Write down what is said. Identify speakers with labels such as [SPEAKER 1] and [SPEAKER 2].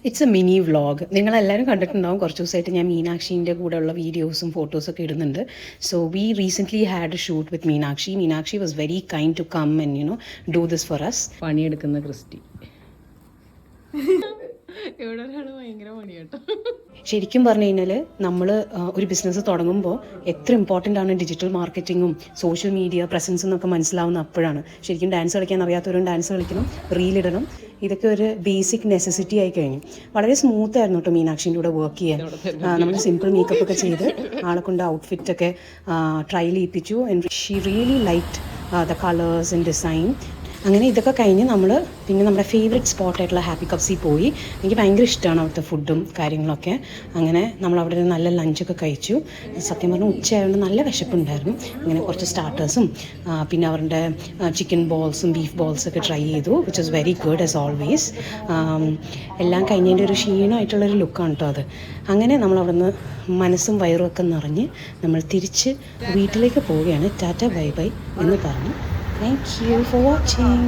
[SPEAKER 1] It's A mini vlog. നിങ്ങളെല്ലാവരും കണ്ടിട്ടുണ്ടാവും. കുറച്ച് ദിവസമായിട്ട് ഞാൻ മീനാക്ഷീൻ്റെ കൂടെയുള്ള വീഡിയോസും ഫോട്ടോസൊക്കെ ഇടുന്നുണ്ട്. So we recently had a shoot with Meenakshi. Meenakshi was very kind to come and do this for us. പണിയെടുക്കുന്ന ക്രിസ്റ്റി
[SPEAKER 2] ഇവിടെ ഒരാൾ ഭയങ്കര പണിയാട്ടോ.
[SPEAKER 1] ശരിക്കും പറഞ്ഞു കഴിഞ്ഞാൽ നമ്മൾ ഒരു ബിസിനസ് തുടങ്ങുമ്പോൾ എത്ര ഇമ്പോർട്ടൻ്റ് ആണ് ഡിജിറ്റൽ മാർക്കറ്റിങ്ങും സോഷ്യൽ മീഡിയ പ്രസൻസ് എന്നൊക്കെ മനസ്സിലാവുന്ന അപ്പോഴാണ്. ശരിക്കും ഡാൻസ് കളിക്കാൻ അറിയാത്തവരും ഡാൻസ് കളിക്കണം, റീലിടണം. ഇതൊക്കെ ഒരു ബേസിക് നെസസിറ്റി ആയി കഴിഞ്ഞു. വളരെ സ്മൂത്ത് ആയിരുന്നു കേട്ടോ മീനാക്ഷിൻ്റെ കൂടെ വർക്ക് ചെയ്യാൻ. നമ്മൾ സിമ്പിൾ മേക്കപ്പ് ഒക്കെ ചെയ്ത് ആളെ കൊണ്ട് ഔട്ട്ഫിറ്റൊക്കെ ട്രൈ ചെയ്യിപ്പിച്ചു. And she really liked the colours and design. അങ്ങനെ ഇതൊക്കെ കഴിഞ്ഞ് നമ്മൾ പിന്നെ നമ്മുടെ ഫേവറേറ്റ് സ്പോട്ടായിട്ടുള്ള ഹാപ്പി കപ്സിൽ പോയി. എനിക്ക് ഭയങ്കര ഇഷ്ടമാണ് അവിടുത്തെ ഫുഡും കാര്യങ്ങളൊക്കെ. അങ്ങനെ നമ്മളവിടെ ഒരു നല്ല ലഞ്ചൊക്കെ കഴിച്ചു. സത്യം പറഞ്ഞാൽ ഉച്ചയായതുകൊണ്ട് നല്ല വിശപ്പുണ്ടായിരുന്നു. അങ്ങനെ കുറച്ച് സ്റ്റാർട്ടേഴ്സും പിന്നെ അവരുടെ ചിക്കൻ ബോൾസും ബീഫ് ബോൾസൊക്കെ ട്രൈ ചെയ്തു, which is very good as always. എല്ലാം കഴിഞ്ഞതിൻ്റെ ഒരു ക്ഷീണമായിട്ടുള്ളൊരു ലുക്കാണ് കേട്ടോ അത്. അങ്ങനെ നമ്മളവിടുന്ന് മനസ്സും വയറും ഒക്കെ നിറഞ്ഞ് നമ്മൾ തിരിച്ച് വീട്ടിലേക്ക് പോവുകയാണ്. ടാറ്റ ബൈ ബൈ എന്ന് പറഞ്ഞു. Thank you for watching.